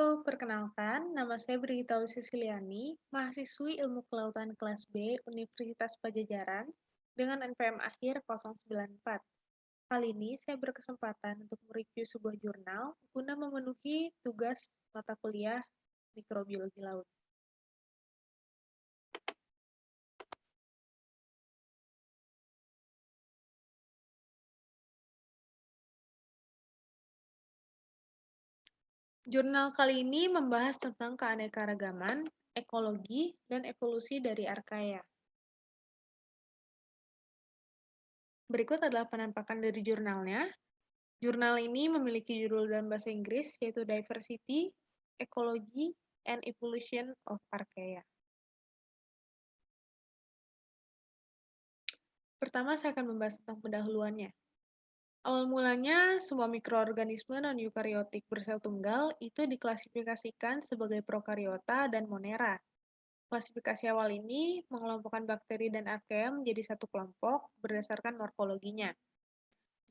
Perkenalkan, nama saya Brigita Sisiliani, mahasiswi Ilmu Kelautan kelas B Universitas Pajajaran dengan NPM akhir 094. Kali ini saya berkesempatan untuk mereview sebuah jurnal guna memenuhi tugas mata kuliah mikrobiologi laut. Jurnal kali ini membahas tentang keanekaragaman, ekologi, dan evolusi dari Archaea. Berikut adalah penampakan dari jurnalnya. Jurnal ini memiliki judul dalam bahasa Inggris, yaitu Diversity, Ecology, and Evolution of Archaea. Pertama, saya akan membahas tentang pendahuluannya. Awal mulanya, semua mikroorganisme non-eukariotik bersel tunggal itu diklasifikasikan sebagai prokariota dan monera. Klasifikasi awal ini mengelompokkan bakteri dan archaea menjadi satu kelompok berdasarkan morfologinya.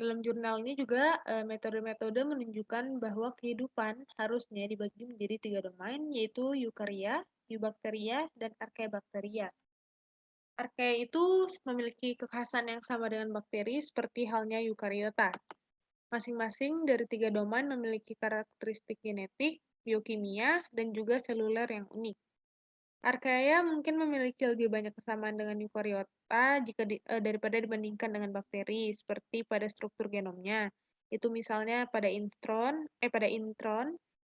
Dalam jurnal ini juga metode-metode menunjukkan bahwa kehidupan harusnya dibagi menjadi 3 domain, yaitu eukarya, eubacteria, dan archaebacteria. Archaea itu memiliki kekhasan yang sama dengan bakteri seperti halnya eukariota. Masing-masing dari 3 domain memiliki karakteristik genetik, biokimia, dan juga seluler yang unik. Archaea mungkin memiliki lebih banyak kesamaan dengan eukariota daripada dibandingkan dengan bakteri, seperti pada struktur genomnya. Itu misalnya pada intron,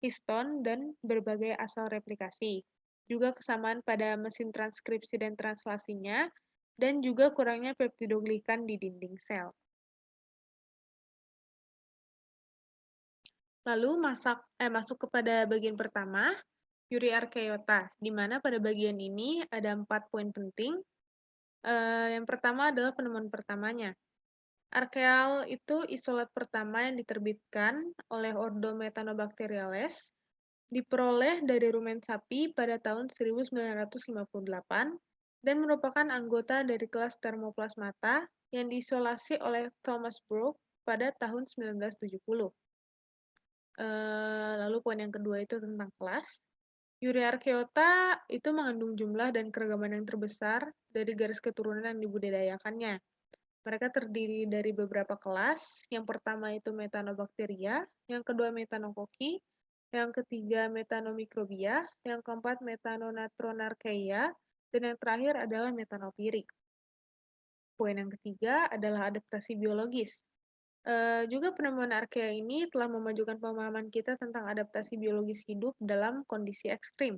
histon, dan berbagai asal replikasi. Juga kesamaan pada mesin transkripsi dan translasinya, dan juga kurangnya peptidoglikan di dinding sel. Lalu masuk kepada bagian pertama, Euryarchaeota, di mana pada bagian ini ada 4 poin penting. Yang pertama adalah penemuan pertamanya. Archaeal itu isolat pertama yang diterbitkan oleh Ordo Methanobacteriales, diperoleh dari rumen sapi pada tahun 1958 dan merupakan anggota dari kelas Thermoplasmata yang diisolasi oleh Thomas Brook pada tahun 1970. Lalu poin yang kedua itu tentang kelas. Euryarchaeota itu mengandung jumlah dan keragaman yang terbesar dari garis keturunan yang dibudidayakannya. Mereka terdiri dari beberapa kelas. Yang pertama itu Methanobacteria, yang kedua Methanococi, yang ketiga Methanomikrobia, yang keempat Methanonatronarchaea, dan yang terakhir adalah Methanopyric. Poin yang ketiga adalah adaptasi biologis. Juga penemuan Archaea ini telah memajukan pemahaman kita tentang adaptasi biologis hidup dalam kondisi ekstrim.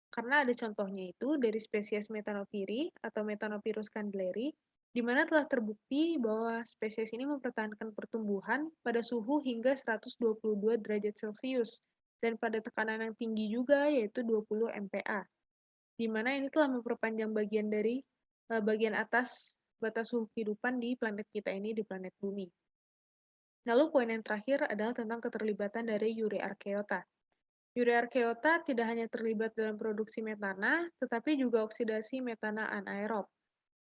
Karena ada contohnya itu dari spesies Methanopyri atau Methanopyrus candeleri, di mana telah terbukti bahwa spesies ini mempertahankan pertumbuhan pada suhu hingga 122 derajat Celcius dan pada tekanan yang tinggi juga yaitu 20 MPa. Di mana ini telah memperpanjang bagian atas batas suhu kehidupan di planet kita ini, di planet Bumi. Lalu poin yang terakhir adalah tentang keterlibatan dari Euryarchaeota. Euryarchaeota tidak hanya terlibat dalam produksi metana, tetapi juga oksidasi metana anaerob.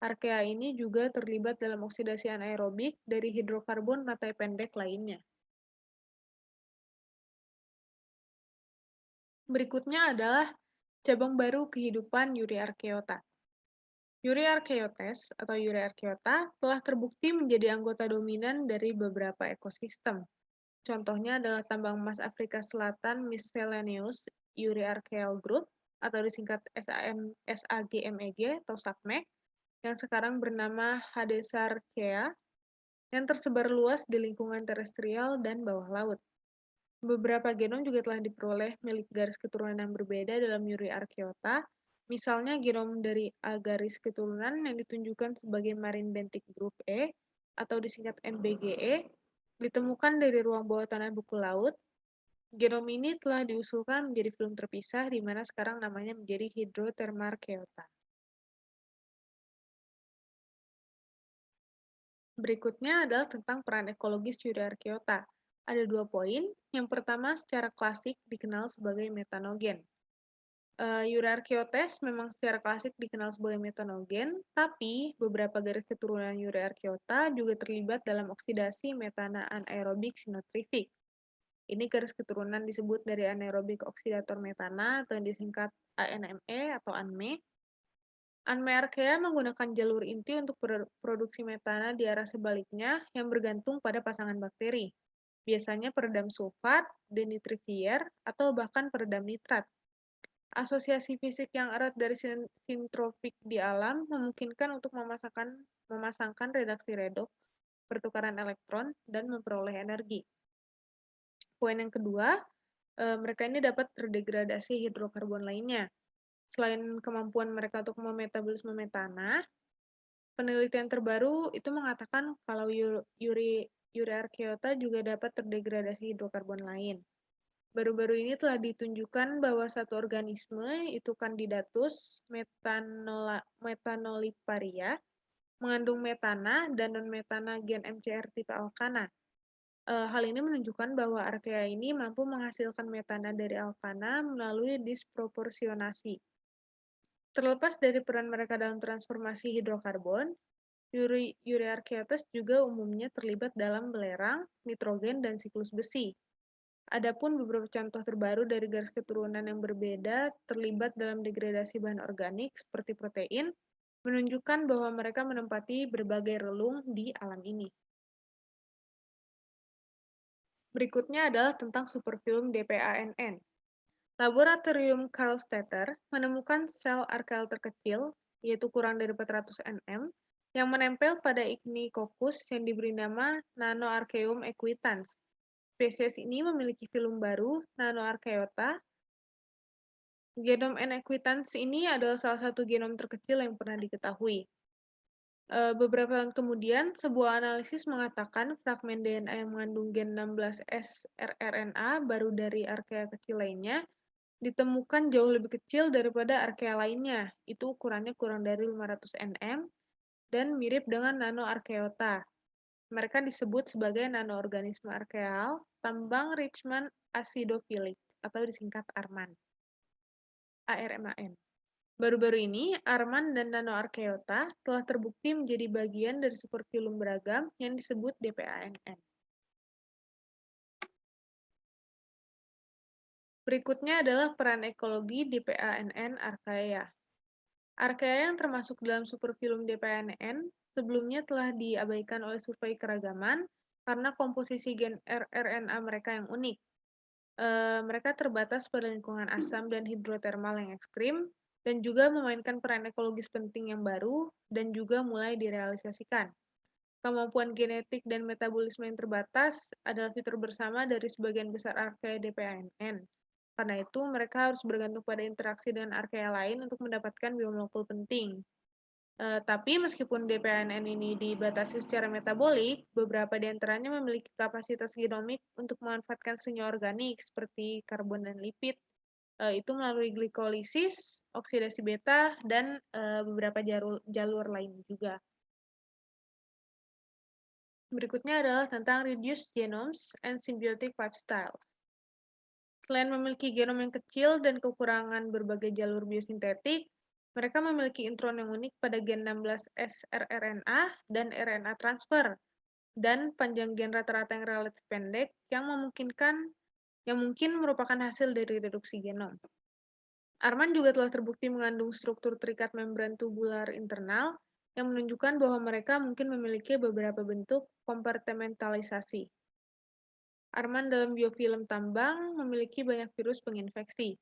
Archaea ini juga terlibat dalam oksidasi anaerobik dari hidrokarbon rantai pendek lainnya. Berikutnya adalah cabang baru kehidupan Euryarchaeota. Euryarchaeotes atau Euryarchaeota telah terbukti menjadi anggota dominan dari beberapa ekosistem. Contohnya adalah tambang emas Afrika Selatan Miscellaneous Euryarchaeal Group atau disingkat SAGMEG atau SAGMEG yang sekarang bernama Hadesarchaea yang tersebar luas di lingkungan terestrial dan bawah laut. Beberapa genom juga telah diperoleh milik garis keturunan yang berbeda dalam Euryarchaeota, misalnya genom dari garis keturunan yang ditunjukkan sebagai Marine Benthic Group E atau disingkat MBGE, ditemukan dari ruang bawah tanah buku laut. Genom ini telah diusulkan menjadi film terpisah, di mana sekarang namanya menjadi Hydrothermarchaeota. Berikutnya adalah tentang peran ekologis Euryarchaeota. Ada 2 poin. Yang pertama, secara klasik dikenal sebagai metanogen. Euryarchaeotes memang secara klasik dikenal sebagai metanogen, tapi beberapa garis keturunan Euryarchaeota juga terlibat dalam oksidasi metana anaerobik sinotrifik. Ini garis keturunan disebut dari anaerobik oksidator metana atau yang disingkat ANME atau ANME. ANME archaea menggunakan jalur inti untuk produksi metana di arah sebaliknya yang bergantung pada pasangan bakteri. Biasanya peredam sulfat, denitrifier, atau bahkan peredam nitrat. Asosiasi fisik yang erat dari sintropik di alam memungkinkan untuk memasangkan redaksi redoks, pertukaran elektron, dan memperoleh energi. Poin yang kedua, mereka ini dapat terdegradasi hidrokarbon lainnya. Selain kemampuan mereka untuk memetabolisme metana, penelitian terbaru itu mengatakan kalau Euryarchaeota juga dapat terdegradasi hidrokarbon lain. Baru-baru ini telah ditunjukkan bahwa satu organisme, itu Candidatus methanoliparia, mengandung metana dan non-metana gen MCR tipe alkana. Hal ini menunjukkan bahwa archaea ini mampu menghasilkan metana dari alkana melalui disproporsionasi. Terlepas dari peran mereka dalam transformasi hidrokarbon, Euryarchaeotes juga umumnya terlibat dalam belerang, nitrogen, dan siklus besi. Adapun beberapa contoh terbaru dari garis keturunan yang berbeda terlibat dalam degradasi bahan organik seperti protein, menunjukkan bahwa mereka menempati berbagai relung di alam ini. Berikutnya adalah tentang superfilm DPANN. Laboratorium Karlstetter menemukan sel archaeal terkecil, yaitu kurang dari 400 nm, yang menempel pada Ichthyococcus yang diberi nama Nanoarchaeum equitans. Spesies ini memiliki filum baru, Nanoarchaeota. Genom N. equitans ini adalah salah satu genom terkecil yang pernah diketahui. Beberapa tahun kemudian, sebuah analisis mengatakan fragmen DNA yang mengandung gen 16S rRNA baru dari archaea kecil lainnya ditemukan jauh lebih kecil daripada archaea lainnya. Itu ukurannya kurang dari 500 nm dan mirip dengan Nanoarchaeota. Mereka disebut sebagai nanoorganisme archaeal tambang Richman acidophilic atau disingkat ARMAN. ARMAN. Baru-baru ini, ARMAN dan Nanoarchaeota telah terbukti menjadi bagian dari superfilum beragam yang disebut DPANN. Berikutnya adalah peran ekologi DPANN archaea. Archaea yang termasuk dalam superfilum DPANN sebelumnya telah diabaikan oleh survei keragaman karena komposisi gen rRNA mereka yang unik. Mereka terbatas pada lingkungan asam dan hidrotermal yang ekstrim, dan juga memainkan peran ekologis penting yang baru, dan juga mulai direalisasikan. Kemampuan genetik dan metabolisme yang terbatas adalah fitur bersama dari sebagian besar archaea DPANN. Karena itu, mereka harus bergantung pada interaksi dengan archaea lain untuk mendapatkan biomolekul penting. Tapi meskipun DPANN ini dibatasi secara metabolik, beberapa di antaranya memiliki kapasitas genomik untuk memanfaatkan senyawa organik seperti karbon dan lipid, itu melalui glikolisis, oksidasi beta, dan beberapa jalur lain juga. Berikutnya adalah tentang reduced genomes and symbiotic lifestyles. Selain memiliki genom yang kecil dan kekurangan berbagai jalur biosintetik, mereka memiliki intron yang unik pada gen 16S rRNA dan RNA transfer, dan panjang gen rata-rata yang relatif pendek yang mungkin merupakan hasil dari reduksi genom. ARMAN juga telah terbukti mengandung struktur terikat membran tubular internal yang menunjukkan bahwa mereka mungkin memiliki beberapa bentuk kompartementalisasi. ARMAN dalam biofilm tambang memiliki banyak virus penginfeksi.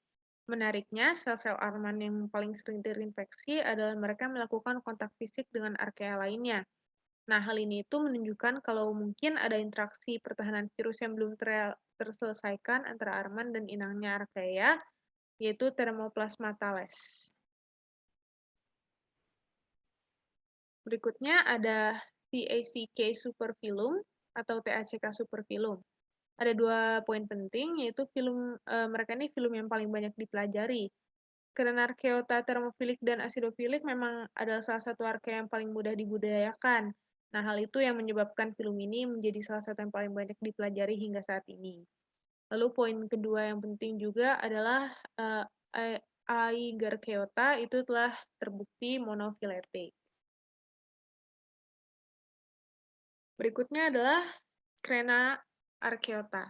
Menariknya, sel-sel ARMAN yang paling sering terinfeksi adalah mereka melakukan kontak fisik dengan archaea lainnya. Nah, hal ini itu menunjukkan kalau mungkin ada interaksi pertahanan virus yang belum terselesaikan antara ARMAN dan inangnya archaea, yaitu Thermoplasma thales. Berikutnya ada TACK superfilum atau TACK superfilum. Ada dua poin penting, yaitu mereka ini film yang paling banyak dipelajari. Karena Archaeota thermophilic dan acidophilic memang adalah salah satu archaea yang paling mudah dibudidayakan. Nah, hal itu yang menyebabkan film ini menjadi salah satu yang paling banyak dipelajari hingga saat ini. Lalu poin kedua yang penting juga adalah Aigarchaeota itu telah terbukti monofiletik. Berikutnya adalah Crena archaeota.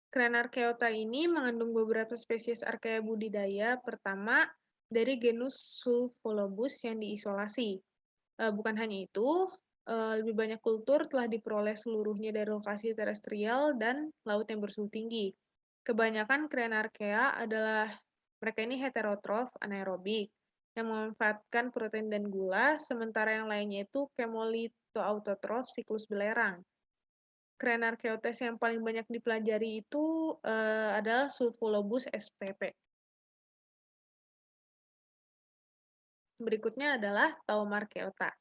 Kren Archaeota ini mengandung beberapa spesies archaea budidaya pertama dari genus Sulfolobus yang diisolasi. Bukan hanya itu, lebih banyak kultur telah diperoleh seluruhnya dari lokasi terestrial dan laut yang bersuhu tinggi. Kebanyakan kren archaea adalah mereka ini heterotrof anaerobik yang memanfaatkan protein dan gula, sementara yang lainnya itu kemolitoautotrof siklus belerang. Kren archaeotes yang paling banyak dipelajari itu adalah Sulfolobus spp. Berikutnya adalah Taumarchaeota.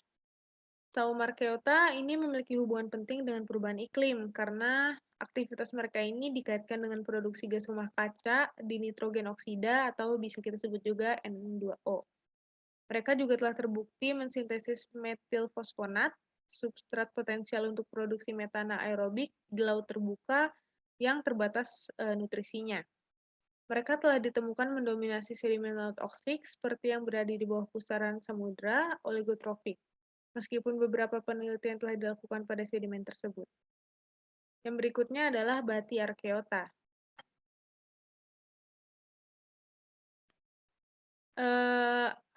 Taumarchaeota ini memiliki hubungan penting dengan perubahan iklim karena aktivitas mereka ini dikaitkan dengan produksi gas rumah kaca di nitrogen oksida atau bisa kita sebut juga N2O. Mereka juga telah terbukti mensintesis metil fosfonat, substrat potensial untuk produksi metana aerobik di laut terbuka yang terbatas nutrisinya. Mereka telah ditemukan mendominasi sedimen laut oksik seperti yang berada di bawah pusaran samudra oligotrofik, meskipun beberapa penelitian telah dilakukan pada sedimen tersebut. Yang berikutnya adalah Bati Archaeota.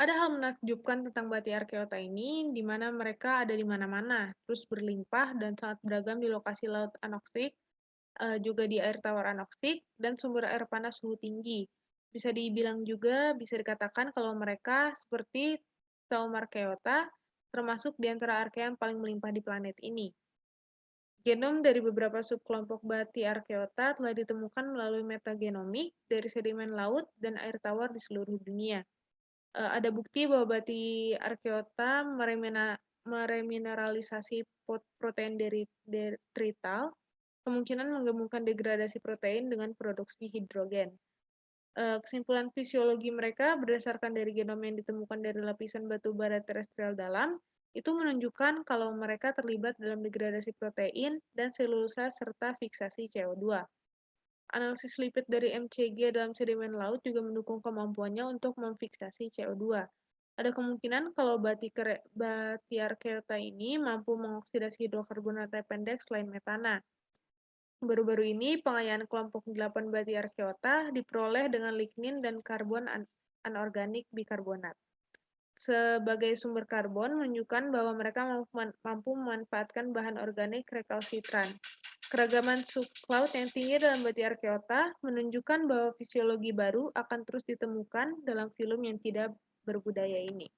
Ada hal menakjubkan tentang Bati Archaeota ini, di mana mereka ada di mana-mana, terus berlimpah dan sangat beragam di lokasi laut anoksik, juga di air tawar anoksik, dan sumber air panas suhu tinggi. Bisa dibilang juga, bisa dikatakan kalau mereka seperti Taumarchaeota, termasuk di antara archaea yang paling melimpah di planet ini. Genom dari beberapa subkelompok Bati Archaeota telah ditemukan melalui metagenomik dari sedimen laut dan air tawar di seluruh dunia. Ada bukti bahwa Bati Archaeota meremineralisasi protein detrital, kemungkinan menggabungkan degradasi protein dengan produksi hidrogen. Kesimpulan fisiologi mereka berdasarkan dari genom yang ditemukan dari lapisan batu bara terestrial dalam, itu menunjukkan kalau mereka terlibat dalam degradasi protein dan selulosa serta fiksasi CO2. Analisis lipid dari mCG dalam sedimen laut juga mendukung kemampuannya untuk memfiksasi CO2. Ada kemungkinan kalau Batiarchaeota ini mampu mengoksidasi hidrokarbon pendek selain metana. Baru-baru ini, pengayaan kelompok 8 Batiarchaeota diperoleh dengan lignin dan karbon anorganik bikarbonat. Sebagai sumber karbon, menunjukkan bahwa mereka mampu memanfaatkan bahan organik rekalsitran. Keragaman subcloud yang tinggi dalam Batiarchaeota menunjukkan bahwa fisiologi baru akan terus ditemukan dalam film yang tidak berbudaya ini.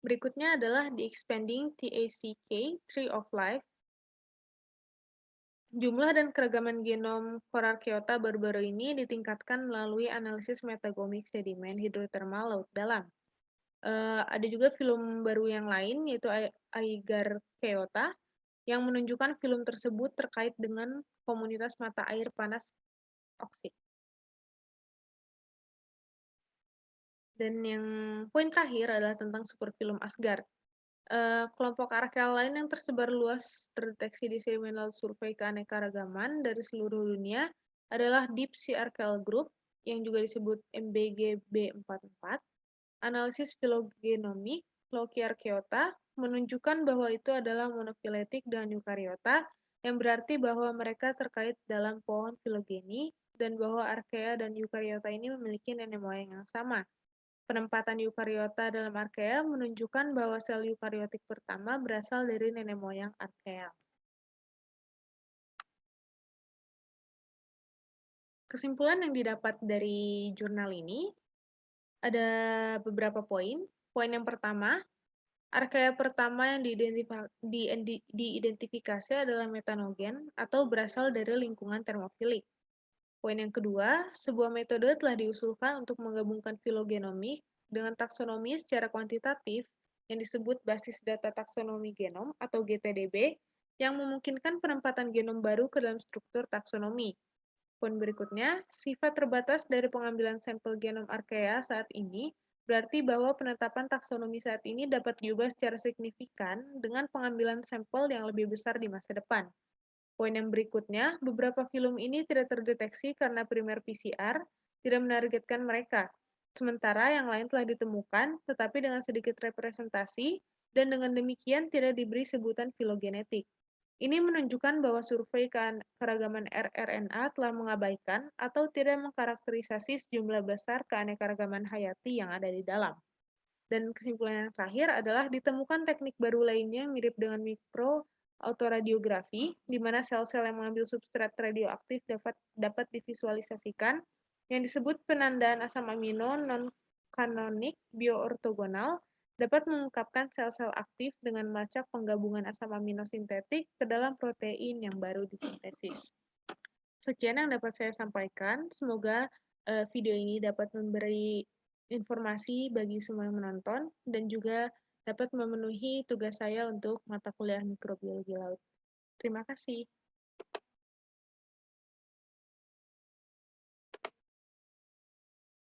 Berikutnya adalah The Expanding TACK, Tree of Life. Jumlah dan keragaman genom Korarchaeota baru-baru ini ditingkatkan melalui analisis metagomik sedimen hidrotermal laut dalam. Ada juga film baru yang lain, yaitu Aigarchaeota, yang menunjukkan film tersebut terkait dengan komunitas mata air panas oksik. Dan yang poin terakhir adalah tentang superfilm Asgard. Kelompok archaea lain yang tersebar luas terdeteksi di sedimen laut survei keanekaragaman dari seluruh dunia adalah Deep Sea Archaeal Group, yang juga disebut MBGB44. Analisis filogenomik Lokiarchaeota menunjukkan bahwa itu adalah monofiletik dengan eukariota, yang berarti bahwa mereka terkait dalam pohon filogeni, dan bahwa archaea dan eukariota ini memiliki nenek moyang yang sama. Penempatan eukariota dalam archaea menunjukkan bahwa sel eukariotik pertama berasal dari nenek moyang archaea. Kesimpulan yang didapat dari jurnal ini ada beberapa poin. Poin yang pertama, archaea pertama yang diidentifikasi adalah metanogen atau berasal dari lingkungan termofilik. Poin yang kedua, sebuah metode telah diusulkan untuk menggabungkan filogenomik dengan taksonomi secara kuantitatif yang disebut basis data taksonomi genom atau GTDB yang memungkinkan penempatan genom baru ke dalam struktur taksonomi. Poin berikutnya, sifat terbatas dari pengambilan sampel genom archaea saat ini berarti bahwa penetapan taksonomi saat ini dapat diubah secara signifikan dengan pengambilan sampel yang lebih besar di masa depan. Poin yang berikutnya, beberapa film ini tidak terdeteksi karena primer PCR tidak menargetkan mereka. Sementara yang lain telah ditemukan, tetapi dengan sedikit representasi, dan dengan demikian tidak diberi sebutan filogenetik. Ini menunjukkan bahwa survei keragaman rRNA telah mengabaikan atau tidak mengkarakterisasi sejumlah besar keanekaragaman hayati yang ada di dalam. Dan kesimpulan yang terakhir adalah ditemukan teknik baru lainnya mirip dengan mikroautoradiografi, di mana sel-sel yang mengambil substrat radioaktif dapat divisualisasikan, yang disebut penandaan asam amino non-kanonik bioortogonal, dapat mengungkapkan sel-sel aktif dengan melacak penggabungan asam amino sintetik ke dalam protein yang baru disintesis. Sekian yang dapat saya sampaikan. Semoga video ini dapat memberi informasi bagi semua yang menonton dan juga dapat memenuhi tugas saya untuk mata kuliah mikrobiologi laut. Terima kasih.